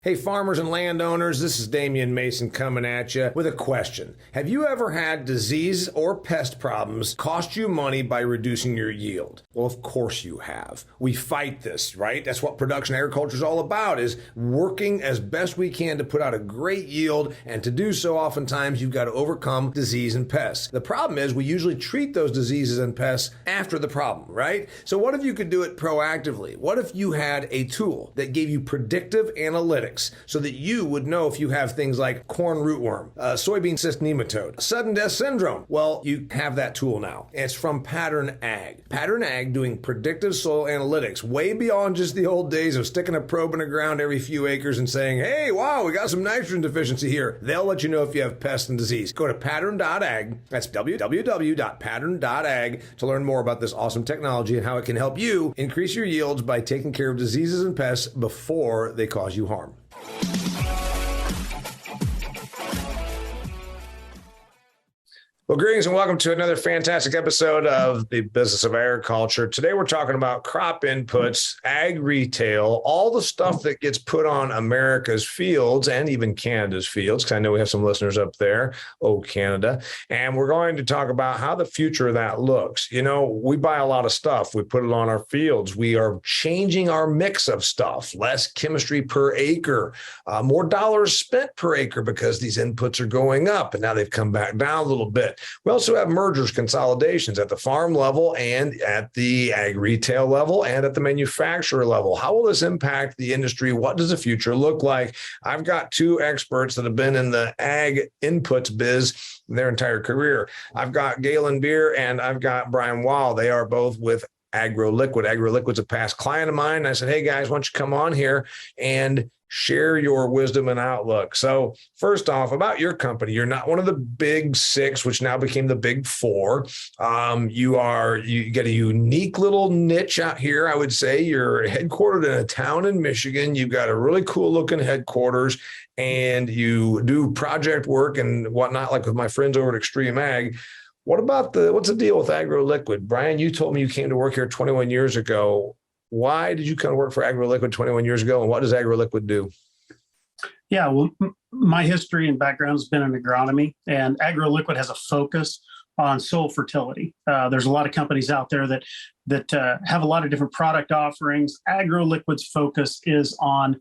Hey farmers and landowners, this is Damian Mason coming at you with a question. Have you ever had disease or pest problems cost you money by reducing your yield? Well, of course you have. We fight this, right? That's what production agriculture is all about, is working as best we can to put out a great yield, and to do so oftentimes you've got to overcome disease and pests. The problem is we usually treat those diseases and pests after the problem, right? So what if you could do it proactively? What if you had a tool that gave you predictive analytics so that you would know if you have things like corn rootworm, soybean cyst nematode, sudden death syndrome? Well, you have that tool now. It's from Pattern Ag. Pattern Ag doing predictive soil analytics way beyond just the old days of sticking a probe in the ground every few acres and saying, hey, wow, we got some nitrogen deficiency here. They'll let you know if you have pest and disease. Go to pattern.ag. That's www.pattern.ag to learn more about this awesome technology and how it can help you increase your yields by taking care of diseases and pests before they cause you harm. Well, greetings and welcome to another fantastic episode of the Business of Agriculture. Today we're talking about crop inputs, ag retail, all the stuff that gets put on America's fields and even Canada's fields, because I know we have some listeners up there, Canada. And we're going to talk about how the future of that looks. You know, we buy a lot of stuff. We put it on our fields. We are changing our mix of stuff, less chemistry per acre, more dollars spent per acre because these inputs are going up and now they've come back down a little bit. We also have mergers, consolidations at the farm level and at the ag retail level and at the manufacturer level. How will this impact the industry? What does the future look like? I've got two experts that have been in the ag inputs biz their entire career. I've got Galynn and I've got Brian Waugh. They are both with Agroliquid. Agroliquid's a past client of mine. I said, hey guys, why don't you come on here and share your wisdom and outlook. So first off, about your company, you're not one of the big six, which now became the big four. You get a unique little niche out here. I would say you're headquartered in a town in Michigan. You've got a really cool looking headquarters and you do project work and whatnot, like with my friends over at Extreme Ag. What's the deal with Agroliquid? Brian, you told me you came to work here 21 years ago. Why did you come to work for Agroliquid 21 years ago, and what does Agroliquid do? Yeah, well, my history and background has been in agronomy, and Agroliquid has a focus on soil fertility. There's a lot of companies out there that have a lot of different product offerings. Agroliquid's focus is on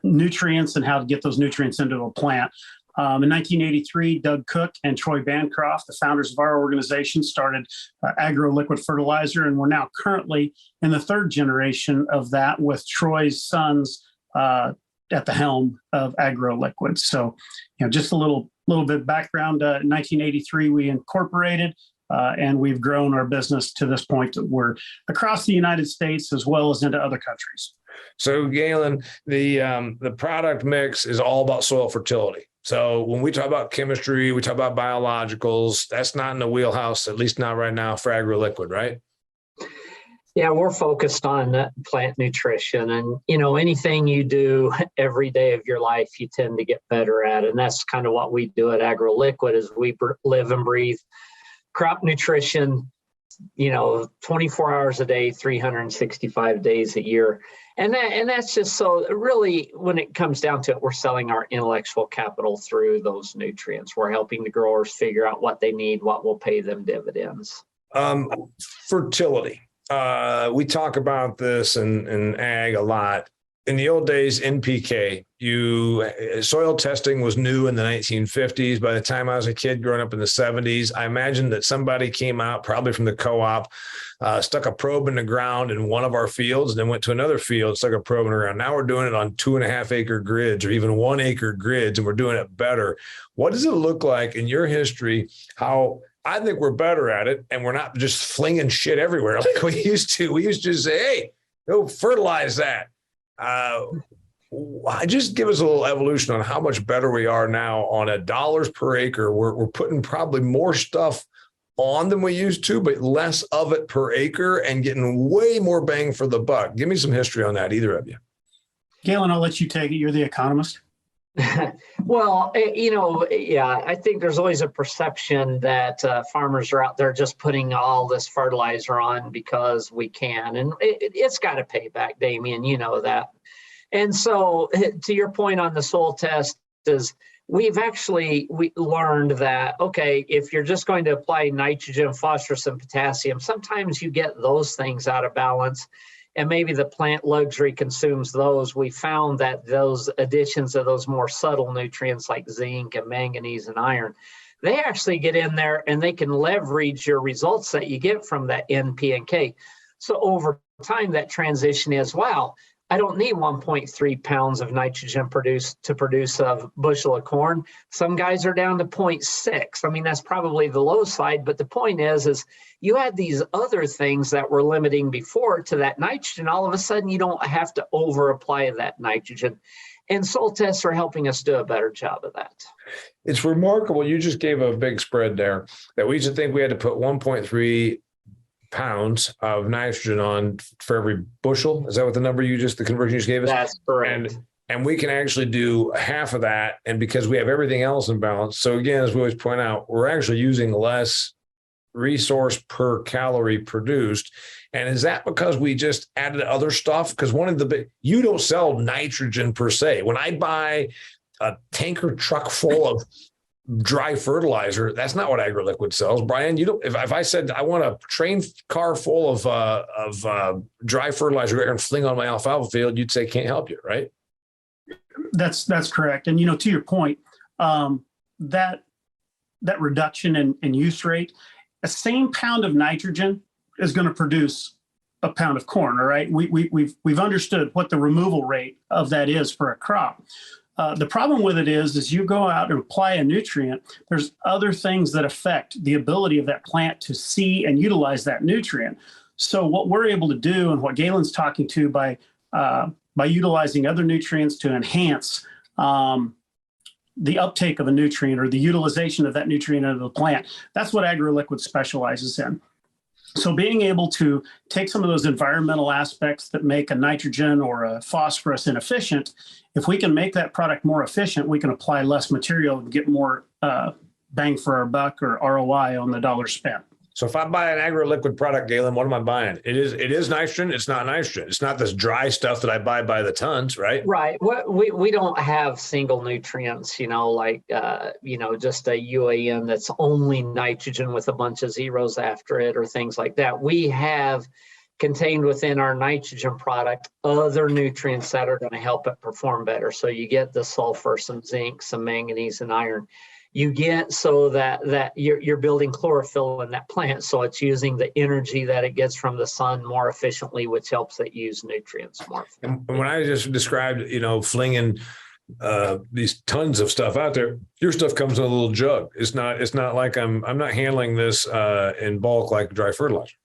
nutrients and how to get those nutrients into a plant. In 1983, Doug Cook and Troy Bancroft, the founders of our organization, started Agroliquid Fertilizer, and we're now currently in the third generation of that with Troy's sons at the helm of Agroliquid. So, just a little bit of background. In 1983, we incorporated, and we've grown our business to this point that we're across the United States as well as into other countries. So, Galynn, the product mix is all about soil fertility. So when we talk about chemistry, we talk about biologicals, that's not in the wheelhouse, at least not right now for Agroliquid, right? Yeah, we're focused on plant nutrition, and anything you do every day of your life, you tend to get better at. And that's kind of what we do at Agroliquid, is we live and breathe crop nutrition, 24 hours a day, 365 days a year. And that's just so really, when it comes down to it, we're selling our intellectual capital through those nutrients. We're helping the growers figure out what they need, what will pay them dividends. Fertility. We talk about this in ag a lot. In the old days, NPK, soil testing was new in the 1950s. By the time I was a kid growing up in the 70s, I imagine that somebody came out, probably from the co-op, stuck a probe in the ground in one of our fields, and then went to another field, stuck a probe in the ground. Now we're doing it on 2.5 acre grids or even 1 acre grids, and we're doing it better. What does it look like in your history? How I think we're better at it, and we're not just flinging shit everywhere like we used to. We used to say, hey, go fertilize that. Just give us a little evolution on how much better we are now on a dollars per acre. We're putting probably more stuff on than we used to, but less of it per acre and getting way more bang for the buck. Give me some history on that, either of you. Galynn, I'll let you take it. You're the economist. Well, I think there's always a perception that farmers are out there just putting all this fertilizer on because we can, and it's got to pay back, Damian, that. And so to your point on the soil test is we learned that, okay, if you're just going to apply nitrogen, phosphorus, and potassium, sometimes you get those things out of balance and maybe the plant luxury consumes those. We found that those additions of those more subtle nutrients like zinc and manganese and iron, they actually get in there and they can leverage your results that you get from that N, P, and K. So over time, that transition is, wow, I don't need 1.3 pounds of nitrogen to produce a bushel of corn. Some guys are down to 0.6. I mean, that's probably the low side, but the point is you had these other things that were limiting before to that nitrogen. All of a sudden, you don't have to over apply that nitrogen. And soil tests are helping us do a better job of that. It's remarkable. You just gave a big spread there that we used to think we had to put 1.3 pounds of nitrogen on for every bushel. Is that what the conversion you just gave us? That's correct. And we can actually do half of that. And because we have everything else in balance. So again, as we always point out, we're actually using less resource per calorie produced. And is that because we just added other stuff? Because you don't sell nitrogen per se. When I buy a tanker truck full of dry fertilizer, that's not what Agroliquid sells, Brian. If I said I want a train car full of dry fertilizer and fling on my alfalfa field, you'd say can't help you, right? That's correct. And to your point, that reduction in use rate, a same pound of nitrogen is going to produce a pound of corn. All right, we've understood what the removal rate of that is for a crop. The problem with it is you go out and apply a nutrient, there's other things that affect the ability of that plant to see and utilize that nutrient. So what we're able to do and what Galynn's talking to by utilizing other nutrients to enhance the uptake of a nutrient or the utilization of that nutrient into the plant, that's what Agroliquid specializes in. So being able to take some of those environmental aspects that make a nitrogen or a phosphorus inefficient, if we can make that product more efficient, we can apply less material and get more bang for our buck or ROI on the dollar spent. So if I buy an Agroliquid product, Galynn, what am I buying? It is nitrogen. It's not nitrogen. It's not this dry stuff that I buy by the tons, right? Right. We don't have single nutrients, like just a UAN that's only nitrogen with a bunch of zeros after it or things like that. We have contained within our nitrogen product other nutrients that are going to help it perform better. So you get the sulfur, some zinc, some manganese, and iron. You get so that you're building chlorophyll in that plant, so it's using the energy that it gets from the sun more efficiently, which helps it use nutrients more efficiently. And when I just described, flinging these tons of stuff out there, your stuff comes in a little jug. It's not like I'm not handling this in bulk like dry fertilizer.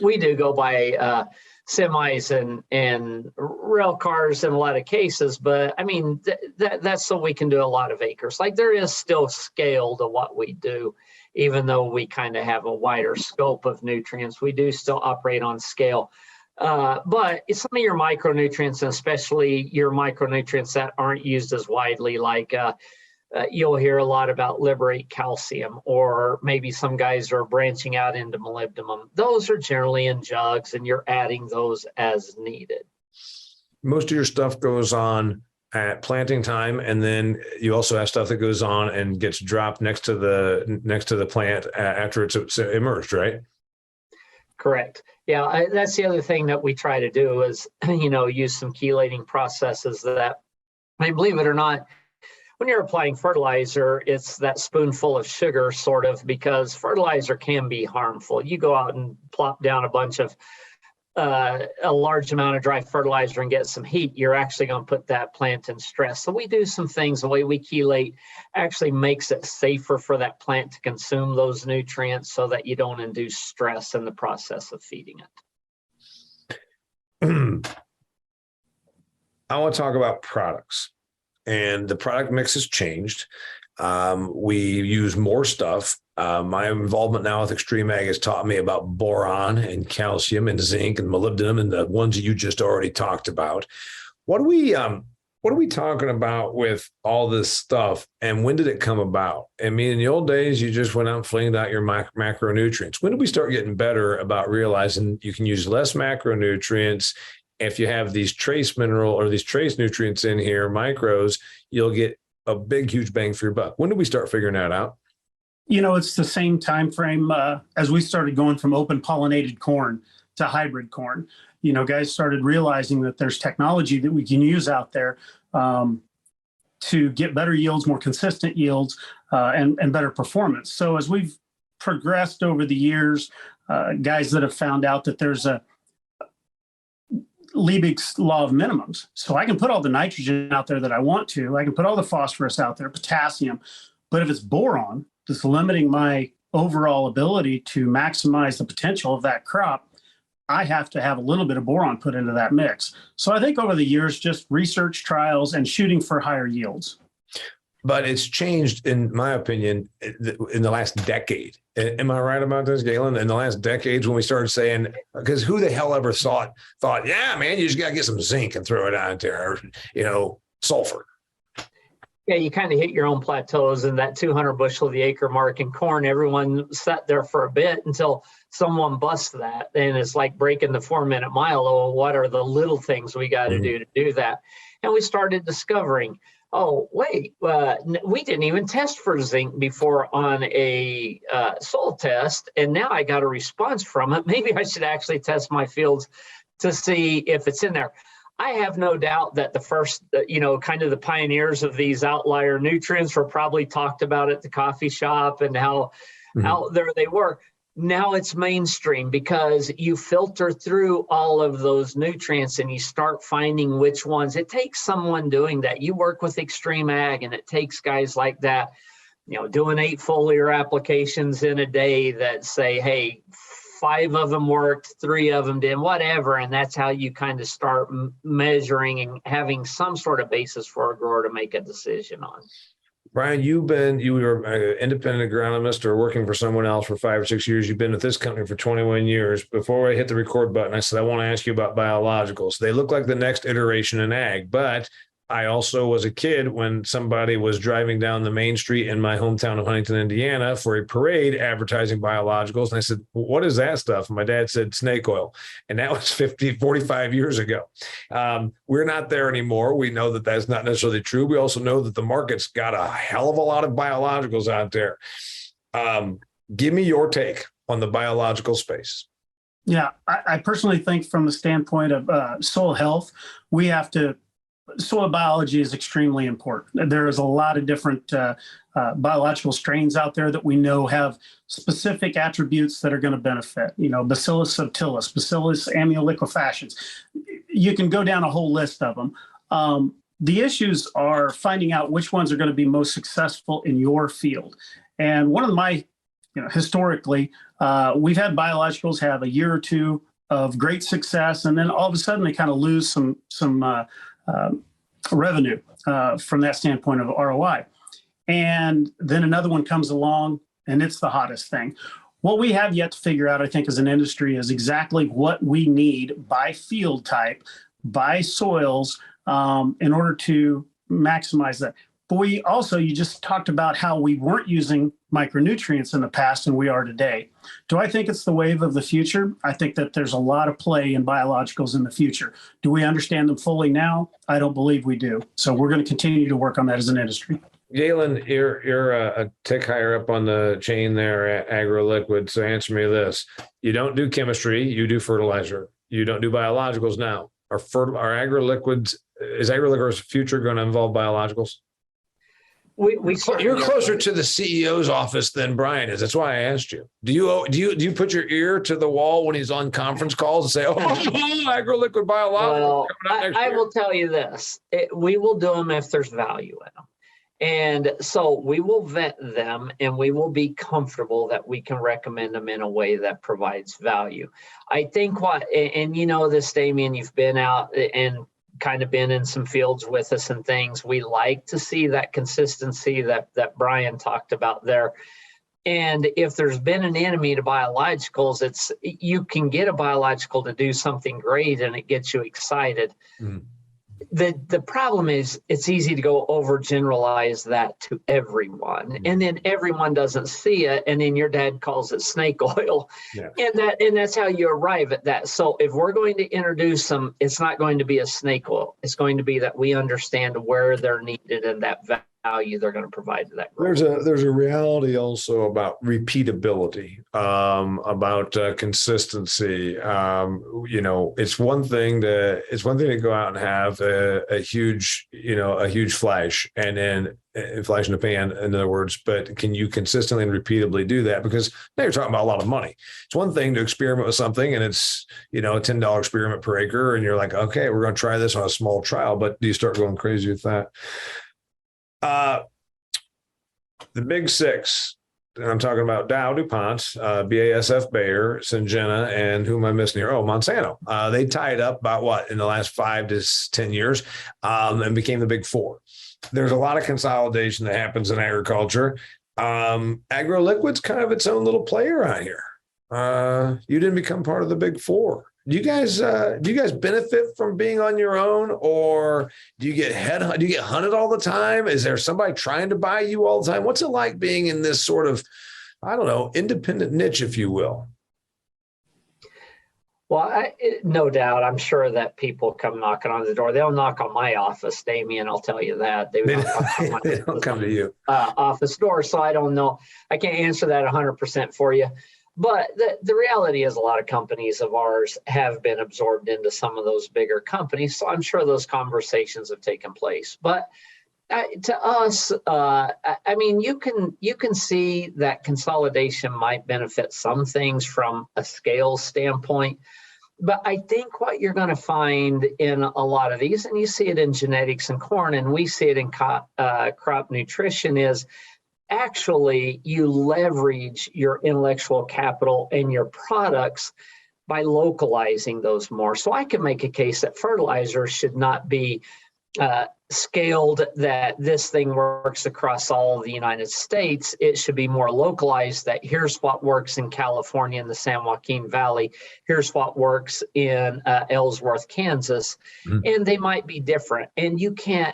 We do go by semis and rail cars in a lot of cases, but I mean that's so we can do a lot of acres. Like there is still scale to what we do, even though we kind of have a wider scope of nutrients. We do still operate on scale, but some of your micronutrients, and especially your micronutrients that aren't used as widely, like you'll hear a lot about liberate calcium, or maybe some guys are branching out into molybdenum. Those are generally in jugs, and you're adding those as needed. Most of your stuff goes on at planting time, and then you also have stuff that goes on and gets dropped next to the plant after it's emerged, right? Correct. Yeah, that's the other thing that we try to do is, use some chelating processes that, I mean, believe it or not, when you're applying fertilizer, it's that spoonful of sugar sort of, because fertilizer can be harmful. You go out and plop down a large amount of dry fertilizer and get some heat, you're actually going to put that plant in stress. So we do some things, the way we chelate actually makes it safer for that plant to consume those nutrients so that you don't induce stress in the process of feeding it. I want to talk about products. And the product mix has changed. We use more stuff. My involvement now with Extreme Ag has taught me about boron and calcium and zinc and molybdenum and the ones that you just already talked about. What are we talking about with all this stuff, and when did it come about? I mean, in the old days, you just went out and flinged out your macronutrients. When did we start getting better about realizing you can use less macronutrients If you have these trace mineral or these trace nutrients in here, micros, you'll get a big, huge bang for your buck. When did we start figuring that out? It's the same time frame as we started going from open pollinated corn to hybrid corn. Guys started realizing that there's technology that we can use out there to get better yields, more consistent yields, and better performance. So as we've progressed over the years, guys that have found out that there's a Liebig's law of minimums. So I can put all the nitrogen out there that I want to. I can put all the phosphorus out there, potassium. But if it's boron that's limiting my overall ability to maximize the potential of that crop, I have to have a little bit of boron put into that mix. So I think over the years, just research, trials, and shooting for higher yields. But it's changed, in my opinion, in the last decade. Am I right about this, Galynn? In the last decades, when we started saying, because who the hell ever thought, yeah, man, you just got to get some zinc and throw it out there, or, sulfur. Yeah, you kind of hit your own plateaus and that 200 bushel the acre mark in corn. Everyone sat there for a bit until someone busts that. And it's like breaking the 4-minute mile. Oh, what are the little things we got to do to do that? And we started discovering, oh, wait, we didn't even test for zinc before on a soil test. And now I got a response from it. Maybe I should actually test my fields to see if it's in there. I have no doubt that the first, kind of the pioneers of these outlier nutrients were probably talked about at the coffee shop and how out there they were. Now it's mainstream because you filter through all of those nutrients and you start finding which ones. It takes someone doing that. You work with Extreme Ag, and it takes guys like that, doing 8 foliar applications in a day that say, hey, 5 of them worked, 3 of them didn't, whatever. And that's how you kind of start measuring and having some sort of basis for a grower to make a decision on. Brian, you were an independent agronomist or working for someone else for 5 or 6 years. You've been with this company for 21 years. Before I hit the record button, I said, I want to ask you about biologicals. They look like the next iteration in ag, but I also was a kid when somebody was driving down the main street in my hometown of Huntington, Indiana for a parade advertising biologicals. And I said, what is that stuff? And my dad said snake oil. And that was 45 years ago. We're not there anymore. We know that that's not necessarily true. We also know that the market's got a hell of a lot of biologicals out there. Give me your take on the biological space. Yeah, I personally think from the standpoint of soil health, soil biology is extremely important. There is a lot of different biological strains out there that we know have specific attributes that are going to benefit. Bacillus subtilis, Bacillus amyloliquefaciens. You can go down a whole list of them. The issues are finding out which ones are going to be most successful in your field. And one of my, historically, we've had biologicals have a year or two of great success, and then all of a sudden they kind of lose some revenue from that standpoint of ROI. And then another one comes along and it's the hottest thing. What we have yet to figure out, I think, as an industry is exactly what we need by field type, by soils, in order to maximize that. But you just talked about how we weren't using micronutrients in the past and we are today. Do I think it's the wave of the future? I think that there's a lot of play in biologicals in the future. Do we understand them fully now? I don't believe we do. So we're going to continue to work on that as an industry. Galynn, you're a tick higher up on the chain there at Agroliquid. So answer me this. You don't do chemistry, you do fertilizer. You don't do biologicals now. Are Agroliquid's future going to involve biologicals? You're closer to the CEO's office than Brian is. That's why I asked you. Do you put your ear to the wall when he's on conference calls and say, "Oh, Agroliquid biologicals"? Well, I will tell you this: we will do them if there's value in them, and so we will vet them, and we will be comfortable that we can recommend them in a way that provides value. I think and this, Damian, you've been out and kind of been in some fields with us and things. We like to see that consistency that Brian talked about there. And if there's been an enemy to biologicals, you can get a biological to do something great and it gets you excited. the problem is it's easy to go overgeneralize that to everyone, and then everyone doesn't see it, and then your dad calls it snake oil. Yeah. And that's how you arrive at that. So if we're going to introduce them, it's not going to be a snake oil. It's going to be that we understand where they're needed and that value they're going to provide to that group. There's a reality also about repeatability, about consistency. It's one thing to go out and have a huge flash, and then flash in the pan, in other words, but can you consistently and repeatably do that? Because now you're talking about a lot of money. It's one thing to experiment with something and it's, a $10 experiment per acre. And you're like, okay, we're going to try this on a small trial, but do you start going crazy with that? The big six, and I'm talking about Dow, DuPont, BASF, Bayer, Syngenta, and who am I missing here? Oh, Monsanto. They tied up about what in the last 5 to 10 years and became the big four. There's a lot of consolidation that happens in agriculture. Agroliquid's kind of its own little player out here. You didn't become part of the big four. Do you guys benefit from being on your own, or do you get hunted all the time? Is there somebody trying to buy you all the time? What's it like being in this sort of, I don't know, independent niche, if you will? Well, no doubt. I'm sure that people come knocking on the door. They'll knock on my office, Damian. I'll tell you that. They don't come to you. Office door. So I don't know. I can't answer that 100% for you. But the reality is a lot of companies of ours have been absorbed into some of those bigger companies. So I'm sure those conversations have taken place. But to us, you can see that consolidation might benefit some things from a scale standpoint. But I think what you're going to find in a lot of these, and you see it in genetics and corn, and we see it in crop nutrition, is actually you leverage your intellectual capital and your products by localizing those more. So I can make a case that fertilizer should not be scaled, that this thing works across all of the United States. It should be more localized, that here's what works in California in the San Joaquin Valley. Here's what works in Ellsworth, Kansas. And they might be different. And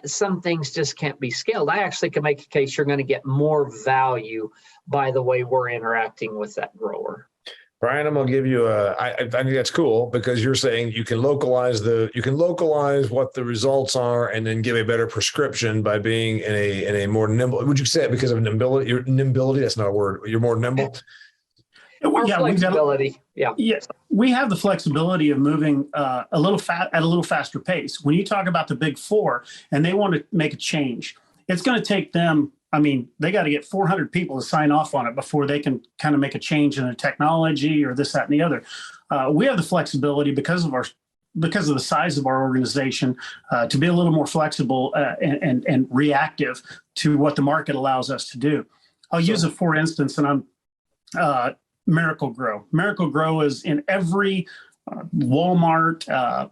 some things just can't be scaled. I actually can make a case you're going to get more value by the way we're interacting with that grower. Brian, I'm going to give you I think that's cool, because you're saying you can localize what the results are and then give a better prescription by being in a more nimble. Would you say it because of nimbility? Nimbility, that's not a word. You're more nimble. Flexibility. Yes, we have the flexibility of moving at a little faster pace. When you talk about the big four and they want to make a change, it's going to take them. They got to get 400 people to sign off on it before they can kind of make a change in their technology or this, that, and the other. We have the flexibility because of the size of our organization to be a little more flexible and reactive to what the market allows us to do. I'll use it for instance, and I'm Miracle Grow. Miracle Grow is in every Walmart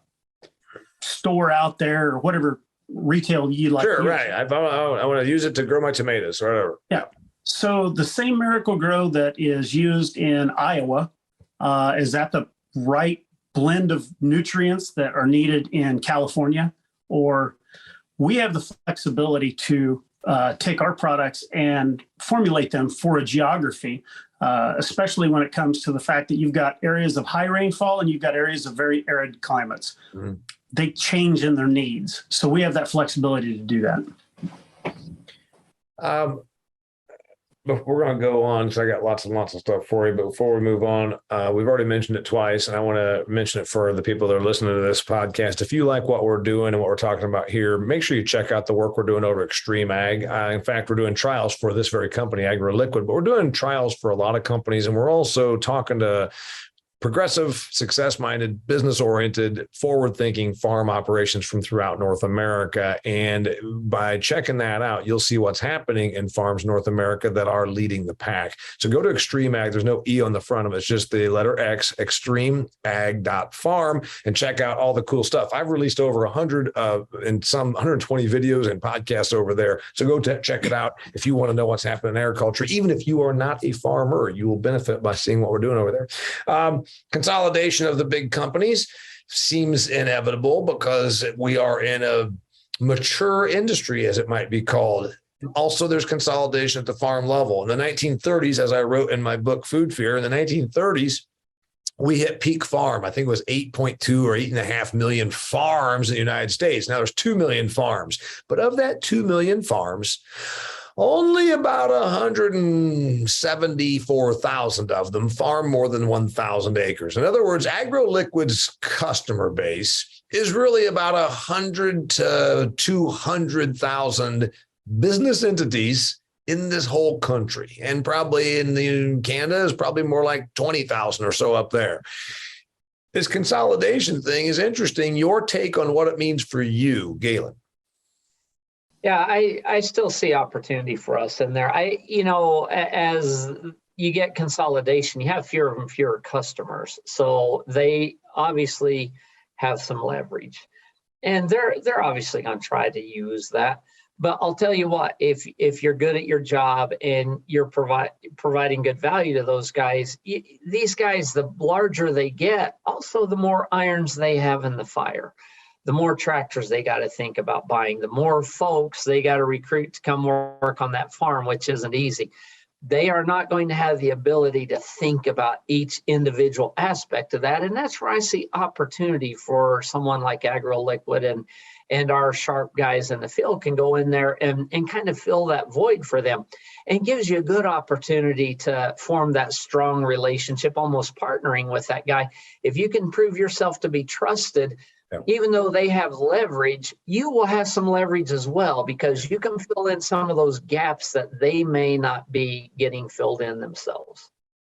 store out there, or whatever retail you like. Sure, right. I want to use it to grow my tomatoes or whatever. Yeah. So the same Miracle Grow that is used in Iowa, is that the right blend of nutrients that are needed in California? Or we have the flexibility to take our products and formulate them for a geography, especially when it comes to the fact that you've got areas of high rainfall and you've got areas of very arid climates. Mm-hmm. They change in their needs. So we have that flexibility to do that. But we're going to go on, so I got lots and lots of stuff for you. But before we move on, we've already mentioned it twice, and I want to mention it for the people that are listening to this podcast. If you like what we're doing and what we're talking about here, make sure you check out the work we're doing over at Extreme Ag. In fact, we're doing trials for this very company, Agroliquid, but we're doing trials for a lot of companies, and we're also talking to progressive, success-minded, business-oriented, forward-thinking farm operations from throughout North America. And by checking that out, you'll see what's happening in farms North America that are leading the pack. So go to Extreme Ag. There's no E on the front of it. It's just the letter X, extremeag.farm, and check out all the cool stuff. I've released over 100 and some 120 videos and podcasts over there. So go check it out if you want to know what's happening in agriculture. Even if you are not a farmer, you will benefit by seeing what we're doing over there. Consolidation of the big companies. seems inevitable because we are in a mature industry, as it might be called. Also, there's consolidation at the farm level. In the 1930s, as I wrote in my book, Food Fear, in the 1930s, we hit peak farm. I think it was 8.2 or 8.5 million farms in the United States. Now there's 2 million farms, but of that 2 million farms, only about 174,000 of them farm more than 1,000 acres. In other words, Agroliquid's customer base is really about 100 to 200,000 business entities in this whole country. And probably in Canada is probably more like 20,000 or so up there. This consolidation thing is interesting. Your take on what it means for you, Galynn. Yeah, I still see opportunity for us in there. As you get consolidation, you have fewer and fewer customers. So they obviously have some leverage. And they're obviously going to try to use that. But I'll tell you what, if you're good at your job and you're providing good value to those guys, these guys, the larger they get, also the more irons they have in the fire, the more tractors they got to think about buying, the more folks they got to recruit to come work on that farm, which isn't easy. They are not going to have the ability to think about each individual aspect of that. And that's where I see opportunity for someone like Agroliquid and our sharp guys in the field can go in there and kind of fill that void for them, and gives you a good opportunity to form that strong relationship, almost partnering with that guy. If you can prove yourself to be trusted, even though they have leverage, you will have some leverage as well, because you can fill in some of those gaps that they may not be getting filled in themselves.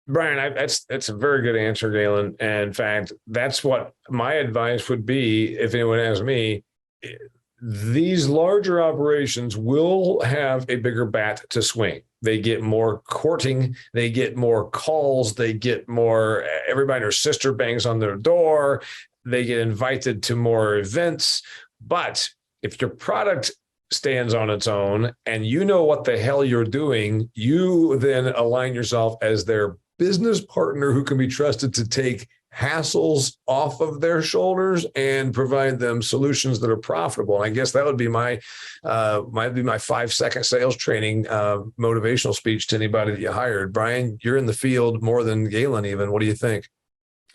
Brian, that's a very good answer, Galynn. And in fact, that's what my advice would be if anyone asks me. These larger operations will have a bigger bat to swing. They get more courting, they get more calls, they get more, everybody and their sister bangs on their door, they get invited to more events. But if your product stands on its own and you know what the hell you're doing, you then align yourself as their business partner who can be trusted to take hassles off of their shoulders and provide them solutions that are profitable. And I guess that would be my 5-second sales training motivational speech to anybody that you hired. Brian, you're in the field more than Galynn even. What do you think?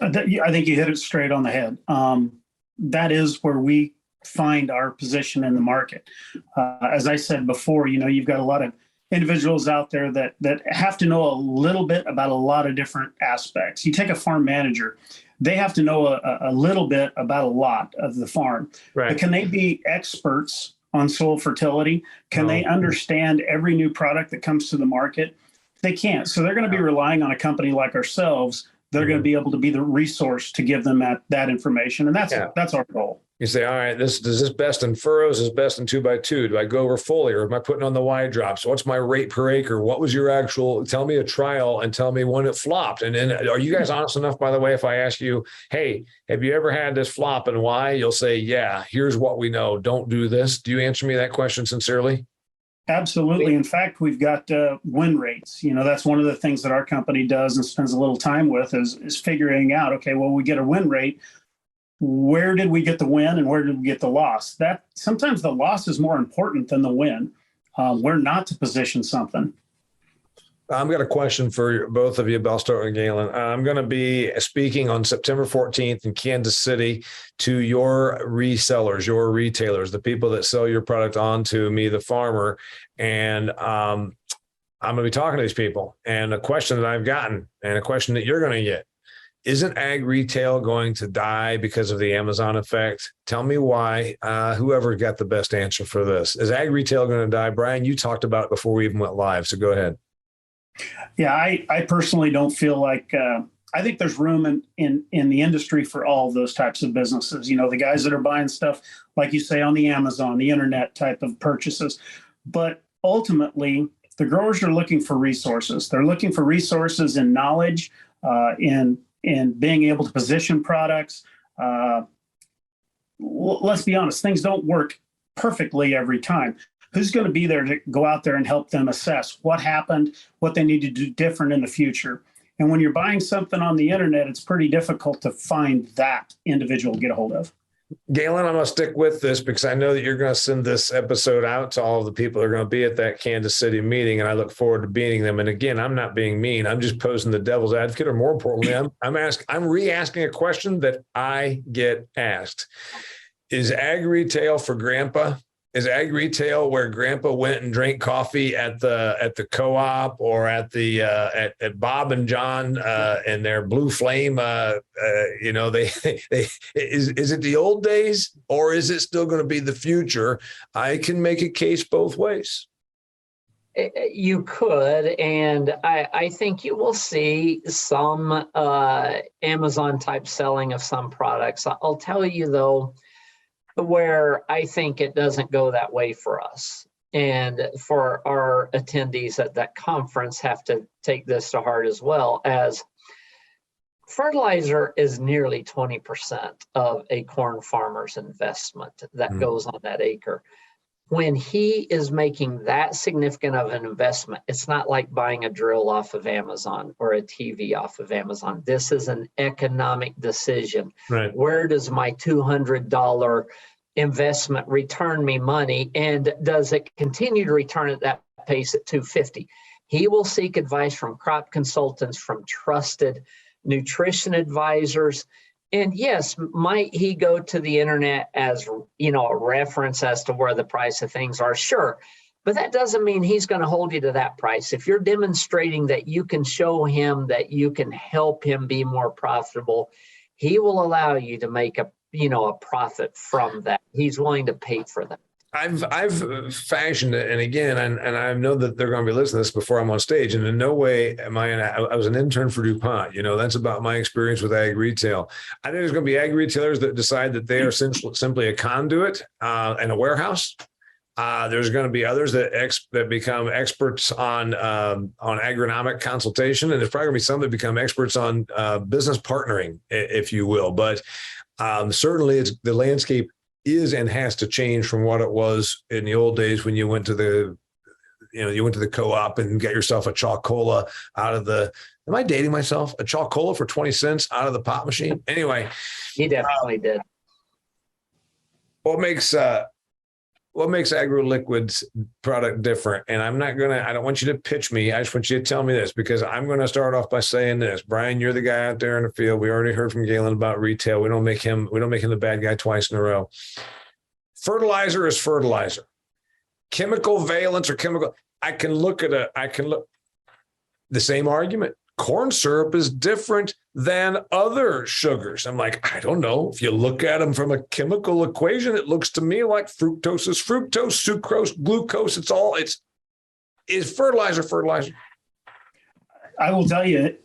I think you hit it straight on the head. That is where we find our position in the market. As I said before, you've got a lot of individuals out there that have to know a little bit about a lot of different aspects. You take a farm manager, they have to know a little bit about a lot of the farm. Right. But can they be experts on soil fertility? Can they understand every new product that comes to the market? They can't. So they're going to be relying on a company like ourselves. They're going to be able to be the resource to give them that information. And that's our goal. You say, all right, does this best in furrows, is best in 2x2? Do I go over foliar? Am I putting on the wide drops? What's my rate per acre? What was your actual, tell me a trial and tell me when it flopped. And then are you guys honest enough, by the way, if I ask you, hey, have you ever had this flop and why? You'll say, yeah, here's what we know. Don't do this. Do you answer me that question sincerely? Absolutely. In fact, we've got win rates. That's one of the things that our company does and spends a little time with is figuring out, okay, well, we get a win rate. Where did we get the win and where did we get the loss? That sometimes the loss is more important than the win. Where not to position something. I've got a question for both of you. I'll start with Galynn. I'm going to be speaking on September 14th in Kansas City to your resellers, your retailers, the people that sell your product on to me, the farmer. And I'm going to be talking to these people. And a question that I've gotten and a question that you're going to get, isn't ag retail going to die because of the Amazon effect? Tell me why. Whoever got the best answer for this. Is ag retail going to die? Brian, you talked about it before we even went live, so go ahead. Yeah, I personally don't feel like I think there's room in the industry for all of those types of businesses. The guys that are buying stuff, like you say, on the Amazon, the internet type of purchases. But ultimately, the growers are looking for resources. They're looking for resources in knowledge, in being able to position products. Let's be honest, things don't work perfectly every time. Who's going to be there to go out there and help them assess what happened, what they need to do different in the future? And when you're buying something on the internet, it's pretty difficult to find that individual to get a hold of. Galynn, I'm going to stick with this because I know that you're going to send this episode out to all of the people that are going to be at that Kansas City meeting, and I look forward to meeting them. And again, I'm not being mean. I'm just posing the devil's advocate, or more importantly, I'm re-asking a question that I get asked. Is ag retail for grandpa? Is ag retail where grandpa went and drank coffee at the co-op or at the at Bob and John and their Blue Flame? They is it the old days, or is it still going to be the future? I can make a case both ways. You could, and I think you will see some Amazon type selling of some products. I'll tell you though, where I think it doesn't go that way for us. And for our attendees at that conference have to take this to heart as well, as fertilizer is nearly 20% of a corn farmer's investment that goes on that acre. When he is making that significant of an investment, it's not like buying a drill off of Amazon or a TV off of Amazon. This is an economic decision. Right. Where does my $200 investment return me money, and does it continue to return at that pace at $250? He will seek advice from crop consultants, from trusted nutrition advisors. And yes, might he go to the internet as, a reference as to where the price of things are? Sure. But that doesn't mean he's going to hold you to that price. If you're demonstrating that you can show him that you can help him be more profitable, he will allow you to make a profit from that. He's willing to pay for that. I've fashioned it, and again, and I know that they're going to be listening to this before I'm on stage, and in no way am I was an intern for DuPont. That's about my experience with ag retail. I think there's going to be ag retailers that decide that they are simply a conduit and a warehouse. There's going to be others that become experts on agronomic consultation, and there's probably going to be some that become experts on business partnering, if you will. But certainly, the landscape is and has to change from what it was in the old days when you went to the co-op and get yourself a chocola out of the. Am I dating myself? A chocola for 20 cents out of the pop machine. Anyway, he definitely did. What makes Agroliquid's product different? And I don't want you to pitch me. I just want you to tell me this, because I'm going to start off by saying this. Brian, you're the guy out there in the field. We already heard from Galynn about retail. We don't make him the bad guy twice in a row. Fertilizer is fertilizer. Chemical valence or chemical. I can look the same argument. Corn syrup is different than other sugars. I'm like, I don't know. If you look at them from a chemical equation, it looks to me like fructose is fructose, sucrose, glucose. Is fertilizer. I will tell you,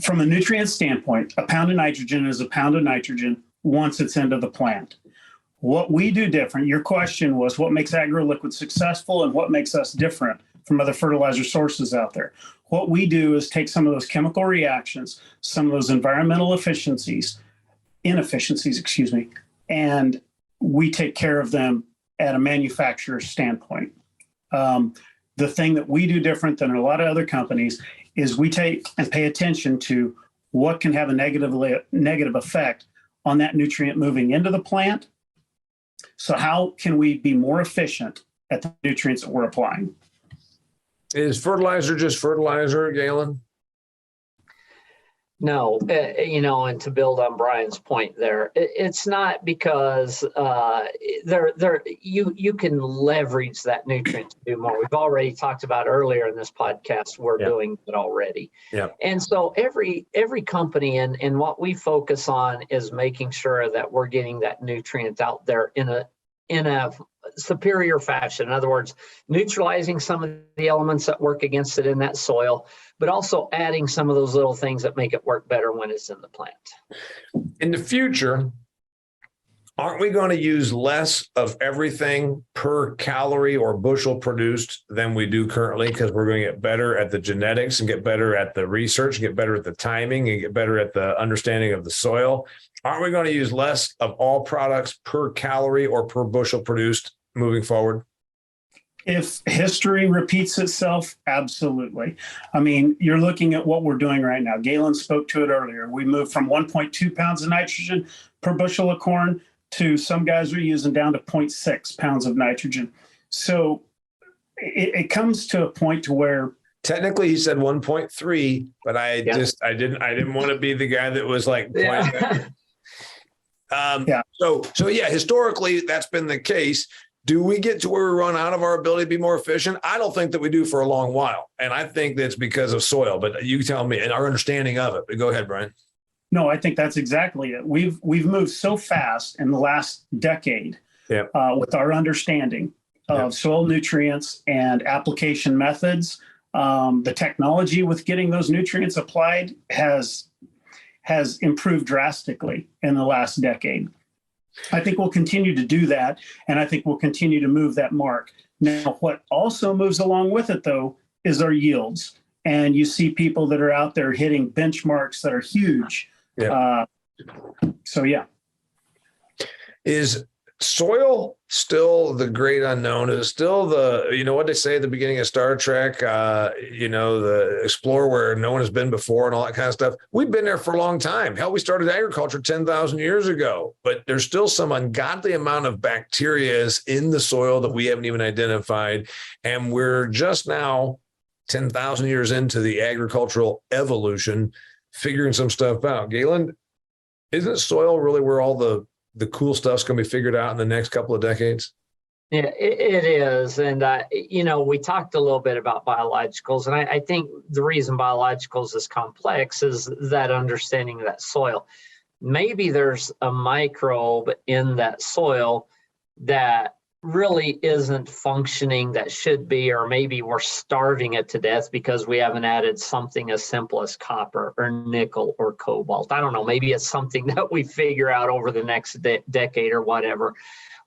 from a nutrient standpoint, a pound of nitrogen is a pound of nitrogen once it's into the plant. What we do different, your question was what makes Agroliquid successful and what makes us different from other fertilizer sources out there. What we do is take some of those chemical reactions, some of those environmental inefficiencies, and we take care of them at a manufacturer's standpoint. The thing that we do different than a lot of other companies is we take and pay attention to what can have a negative effect on that nutrient moving into the plant. So how can we be more efficient at the nutrients that we're applying? Is fertilizer just fertilizer, Galynn? No, and to build on Brian's point there, it's not, because you can leverage that nutrient to do more. We've already talked about earlier in this podcast, we're doing it already. Yeah. And so every company and what we focus on is making sure that we're getting that nutrient out there in a superior fashion. In other words, neutralizing some of the elements that work against it in that soil, but also adding some of those little things that make it work better when it's in the plant. In the future, aren't we going to use less of everything per calorie or bushel produced than we do currently, because we're going to get better at the genetics and get better at the research and get better at the timing and get better at the understanding of the soil? Aren't we going to use less of all products per calorie or per bushel produced moving forward? If history repeats itself, absolutely. I mean, you're looking at what we're doing right now. Galynn spoke to it earlier. We moved from 1.2 pounds of nitrogen per bushel of corn to some guys are using down to 0.6 pounds of nitrogen. So it comes to a point to where technically he said 1.3, but I didn't want to be the guy that was like, So yeah, historically that's been the case. Do we get to where we run out of our ability to be more efficient? I don't think that we do for a long while. And I think that's because of soil, but you tell me and our understanding of it. But go ahead, Brian. No, I think that's exactly it. We've moved so fast in the last decade with our understanding of soil nutrients and application methods. The technology with getting those nutrients applied has improved drastically in the last decade. I think we'll continue to do that, and I think we'll continue to move that mark. Now, what also moves along with it, though, is our yields. And you see people that are out there hitting benchmarks that are huge. Is soil still the great unknown? Is it still what they say at the beginning of Star Trek, the explorer where no one has been before and all that kind of stuff? We've been there for a long time. Hell, we started agriculture 10,000 years ago, but there's still some ungodly amount of bacteria in the soil that we haven't even identified. And we're just now 10,000 years into the agricultural evolution, figuring some stuff out. Galynn, isn't soil really where all the cool stuff's going to be figured out in the next couple of decades? Yeah, it is. And, we talked a little bit about biologicals, and I think the reason biologicals is complex is that understanding of that soil. Maybe there's a microbe in that soil that really isn't functioning that should be, or maybe we're starving it to death because we haven't added something as simple as copper or nickel or cobalt. I don't know, maybe it's something that we figure out over the next decade or whatever.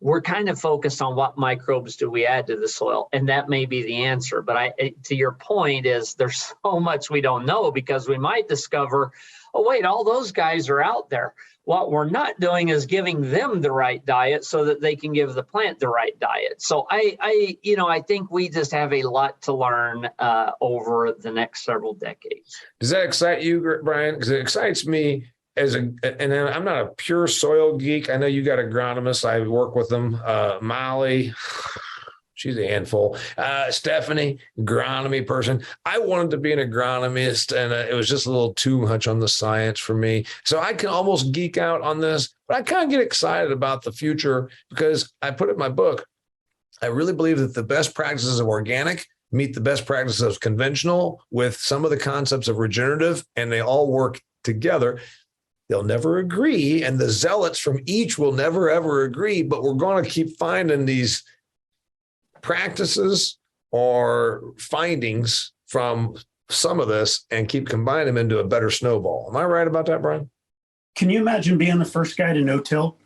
We're kind of focused on what microbes do we add to the soil, and that may be the answer. But to your point is there's so much we don't know, because we might discover, oh wait, all those guys are out there. What we're not doing is giving them the right diet so that they can give the plant the right diet. So I think we just have a lot to learn over the next several decades. Does that excite you, Brian? Because it excites me and I'm not a pure soil geek. I know you got agronomists. I work with them. Molly, she's a handful. Stephanie, agronomy person. I wanted to be an agronomist, and it was just a little too much on the science for me. So I can almost geek out on this, but I kind of get excited about the future because I put it in my book. I really believe that the best practices of organic meet the best practices of conventional with some of the concepts of regenerative, and they all work together. They'll never agree, and the zealots from each will never, ever agree, but we're going to keep finding these practices or findings from some of this and keep combining them into a better snowball. Am I right about that, Brian? Can you imagine being the first guy to no-till?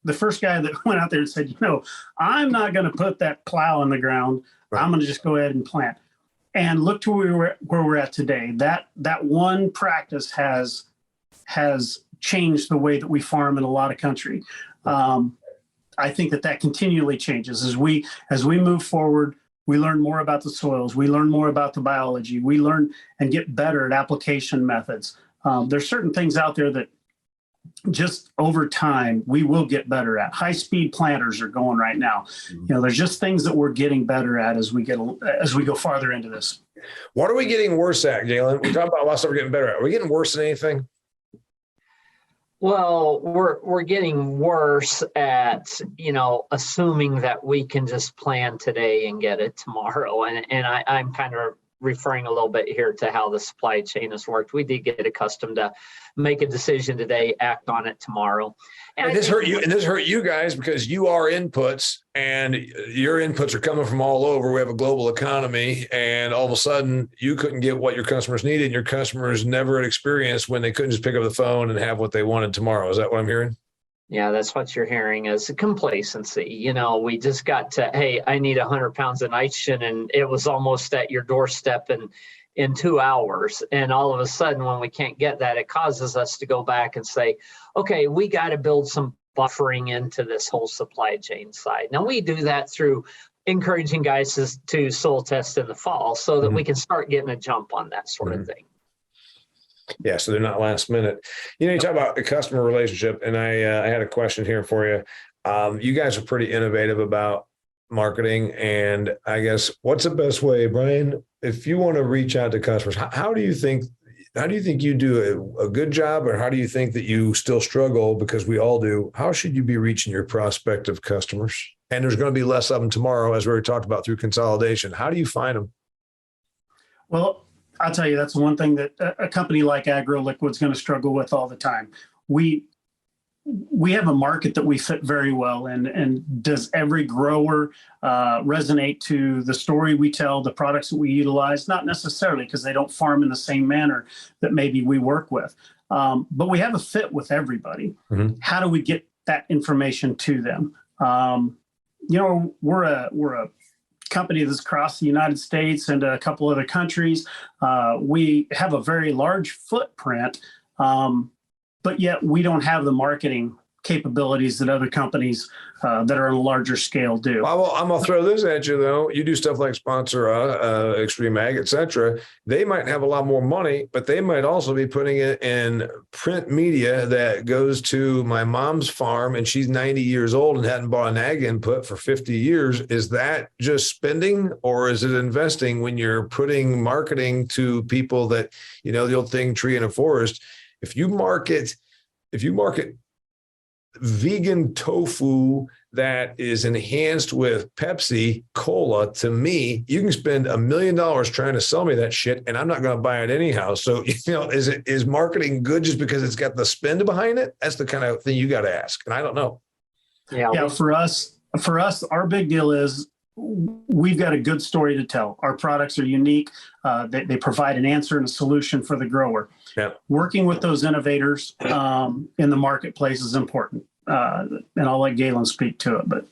the first guy that went out there and said, I'm not going to put that plow in the ground. Right. I'm going to just go ahead and plant. And look to where we're at today. That one practice has changed the way that we farm in a lot of country. I think that continually changes as we move forward. We learn more about the soils. We learn more about the biology. We learn and get better at application methods. There's certain things out there that just over time we will get better at. High-speed planters are going right now. There's just things that we're getting better at as we go farther into this. What are we getting worse at, Galynn? We talk about a lot of stuff we're getting better at. Are we getting worse than anything? Well, we're getting worse at, assuming that we can just plan today and get it tomorrow. And I'm kind of referring a little bit here to how the supply chain has worked. We did get accustomed to make a decision today, act on it tomorrow. And this hurt you guys because you are inputs, and your inputs are coming from all over. We have a global economy, and all of a sudden you couldn't get what your customers needed. And your customers never had experienced when they couldn't just pick up the phone and have what they wanted tomorrow. Is that what I'm hearing? Yeah, that's what you're hearing is complacency. We just got to, hey, I need 100 pounds of nitrogen, and it was almost at your doorstep in 2 hours. And all of a sudden, when we can't get that, it causes us to go back and say, okay, we got to build some buffering into this whole supply chain side. Now, we do that through encouraging guys to soil test in the fall so that we can start getting a jump on that sort of thing. Yeah, so they're not last minute. You talk about the customer relationship, and I had a question here for you. You guys are pretty innovative about marketing, and I guess what's the best way, Brian, if you want to reach out to customers? How do you think you do a good job, or how do you think that you still struggle, because we all do? How should you be reaching your prospective customers? And there's going to be less of them tomorrow, as we already talked about through consolidation. How do you find them? Well, I'll tell you, that's one thing that a company like Agroliquid is going to struggle with all the time. We have a market that we fit very well in, and does every grower resonate to the story we tell, the products that we utilize? Not necessarily, because they don't farm in the same manner that maybe we work with. But we have a fit with everybody. How do we get that information to them? We're a company that's across the United States and a couple other countries. We have a very large footprint, but yet we don't have the marketing capabilities that other companies that are on a larger scale do. Well, I'm going to throw this at you, though. You do stuff like Sponsor, Extreme Ag, et cetera. They might have a lot more money, but they might also be putting it in print media that goes to my mom's farm, and she's 90 years old and hadn't bought an ag input for 50 years. Is that just spending, or is it investing when you're putting marketing to people that, the old thing, tree in a forest? If you market vegan tofu that is enhanced with Pepsi Cola, to me, you can spend $1 million trying to sell me that shit, and I'm not going to buy it anyhow. So, is marketing good just because it's got the spend behind it? That's the kind of thing you got to ask. And I don't know. Yeah. For us, our big deal is we've got a good story to tell. Our products are unique. They provide an answer and a solution for the grower. Yeah. Working with those innovators in the marketplace is important. And I'll let Galynn speak to it. But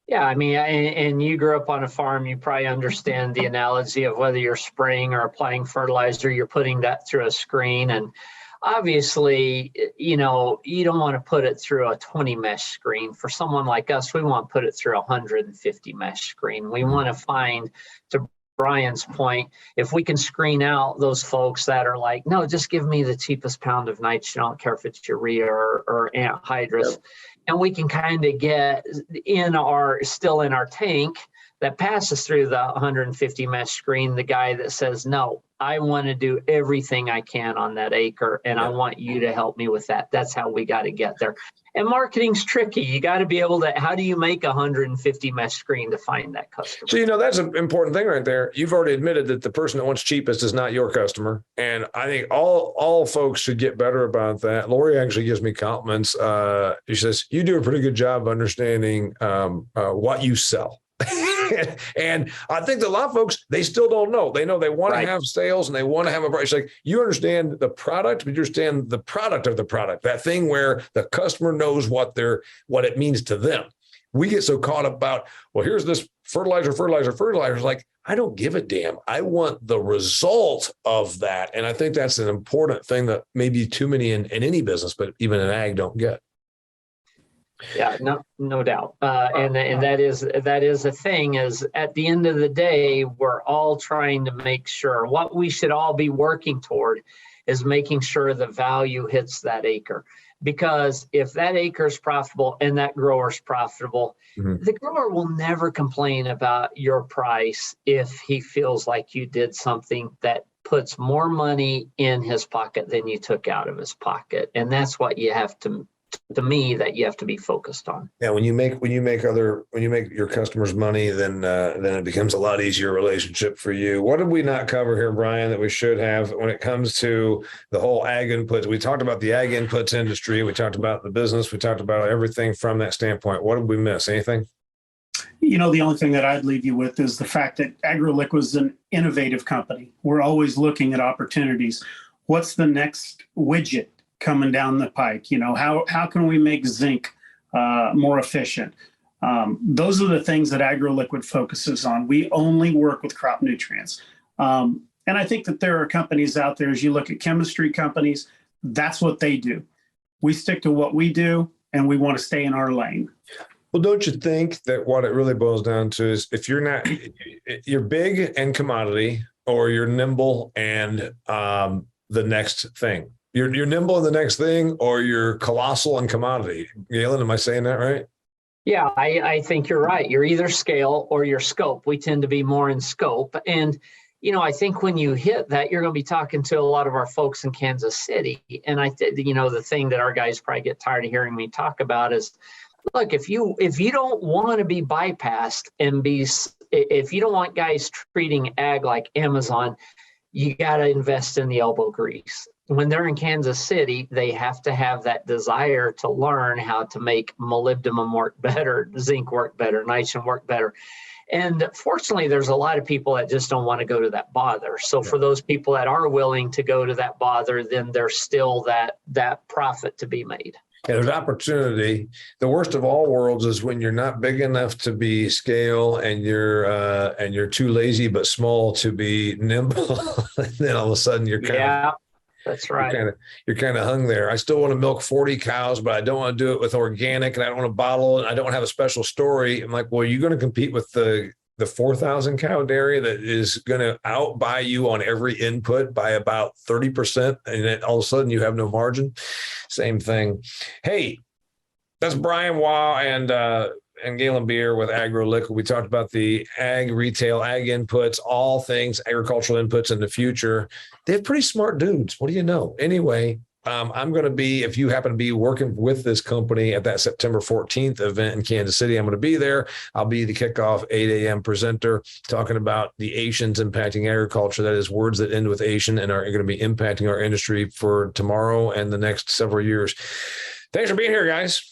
yeah, I mean, and you grew up on a farm, you probably understand the analogy of whether you're spraying or applying fertilizer, you're putting that through a screen. And obviously, you don't want to put it through a 20 mesh screen. For someone like us, we want to put it through a 150 mesh screen. We want to find, to Brian's point, if we can screen out those folks that are like, no, just give me the cheapest pound of nitrogen, I don't care if it's urea or anhydrous. Yep. And we can kind of get still in our tank that passes through the 150 mesh screen, the guy that says, no, I want to do everything I can on that acre, and I want you to help me with that. That's how we got to get there. And marketing's tricky. You got to be able to, how do you make a 150 mesh screen to find that customer? So, that's an important thing right there. You've already admitted that the person that wants cheapest is not your customer. And I think all folks should get better about that. Lori actually gives me compliments. She says, you do a pretty good job of understanding what you sell. And I think that a lot of folks, they still don't know. They know they want to have sales and they want to have a price. Like, you understand the product, but you understand the product of the product, that thing where the customer knows what it means to them. We get so caught up about, well, here's this fertilizer. Like, I don't give a damn. I want the result of that. And I think that's an important thing that maybe too many in any business, but even in ag, don't get. Yeah, no doubt. And that is a thing, is at the end of the day, we're all trying to make sure what we should all be working toward is making sure the value hits that acre. Because if that acre is profitable and that grower is profitable, the grower will never complain about your price if he feels like you did something that puts more money in his pocket than you took out of his pocket. And that's what you have to that you have to be focused on. Yeah, when you make your customers money, then it becomes a lot easier relationship for you. What did we not cover here, Brian, that we should have when it comes to the whole ag inputs? We talked about the ag inputs industry. We talked about the business. We talked about everything from that standpoint. What did we miss? Anything? The only thing that I'd leave you with is the fact that Agroliquid is an innovative company. We're always looking at opportunities. What's the next widget coming down the pike? How can we make zinc more efficient? Those are the things that Agroliquid focuses on. We only work with crop nutrients. And I think that there are companies out there, as you look at chemistry companies, that's what they do. We stick to what we do, and we want to stay in our lane. Well, don't you think that what it really boils down to is if you're big and commodity, or you're nimble and the next thing. You're nimble in the next thing, or you're colossal and commodity. Galynn, am I saying that right? Yeah, I think you're right. You're either scale or you're scope. We tend to be more in scope. And, I think when you hit that, you're going to be talking to a lot of our folks in Kansas City. And the thing that our guys probably get tired of hearing me talk about is, look, if you don't want to be bypassed if you don't want guys treating ag like Amazon, you got to invest in the elbow grease. When they're in Kansas City, they have to have that desire to learn how to make molybdenum work better, zinc work better, nitrogen work better. And fortunately, there's a lot of people that just don't want to go to that bother. So for those people that are willing to go to that bother, then there's still that profit to be made. Yeah, there's opportunity. The worst of all worlds is when you're not big enough to be scale, and you're too lazy but small to be nimble. And then all of a sudden you're that's right. You're kind of hung there. I still want to milk 40 cows, but I don't want to do it with organic, and I don't want to bottle it. I don't want to have a special story. I'm like, well, you're going to compete with the 4,000 cow dairy that is going to outbuy you on every input by about 30%. And then all of a sudden you have no margin. Same thing. Hey, that's Brian Waugh and Galynn Beer with Agroliquid. We talked about the ag retail, ag inputs, all things agricultural inputs in the future. They're pretty smart dudes. What do you know? Anyway, I'm going to be, if you happen to be working with this company at that September 14th event in Kansas City, I'm going to be there. I'll be the kickoff 8 a.m. presenter talking about the Asians impacting agriculture. That is words that end with Asian and are going to be impacting our industry for tomorrow and the next several years. Thanks for being here, guys.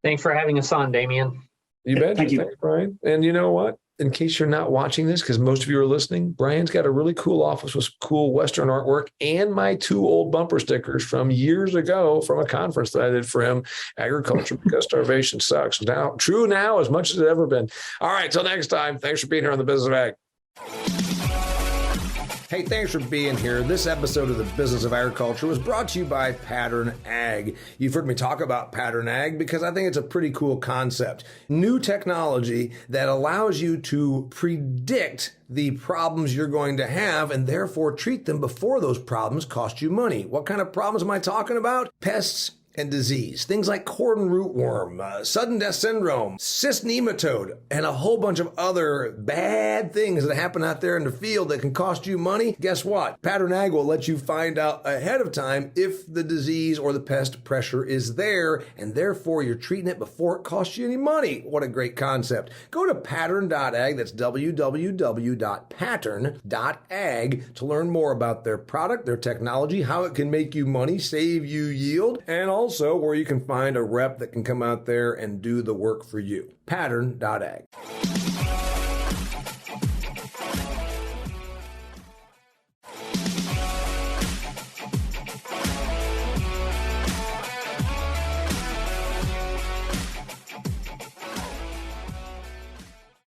Thanks for having us on, Damian. You bet. Thank you. Thanks, Brian. And you know what? In case you're not watching this, because most of you are listening, Brian's got a really cool office with cool Western artwork and my 2 old bumper stickers from years ago from a conference that I did for him, Agriculture Because Starvation Sucks. Now, true now as much as it's ever been. All right, till next time. Thanks for being here on The Business of Ag. Hey, thanks for being here. This episode of The Business of Agriculture was brought to you by Pattern Ag. You've heard me talk about Pattern Ag because I think it's a pretty cool concept. New technology that allows you to predict the problems you're going to have and therefore treat them before those problems cost you money. What kind of problems am I talking about? Pests and disease. Things like cordon rootworm, sudden death syndrome, cyst nematode, and a whole bunch of other bad things that happen out there in the field that can cost you money. Guess what? Pattern Ag will let you find out ahead of time if the disease or the pest pressure is there, and therefore you're treating it before it costs you any money. What a great concept. Go to pattern.ag, that's www.pattern.ag, to learn more about their product, their technology, how it can make you money, save you yield, and also where you can find a rep that can come out there and do the work for you. Pattern.ag.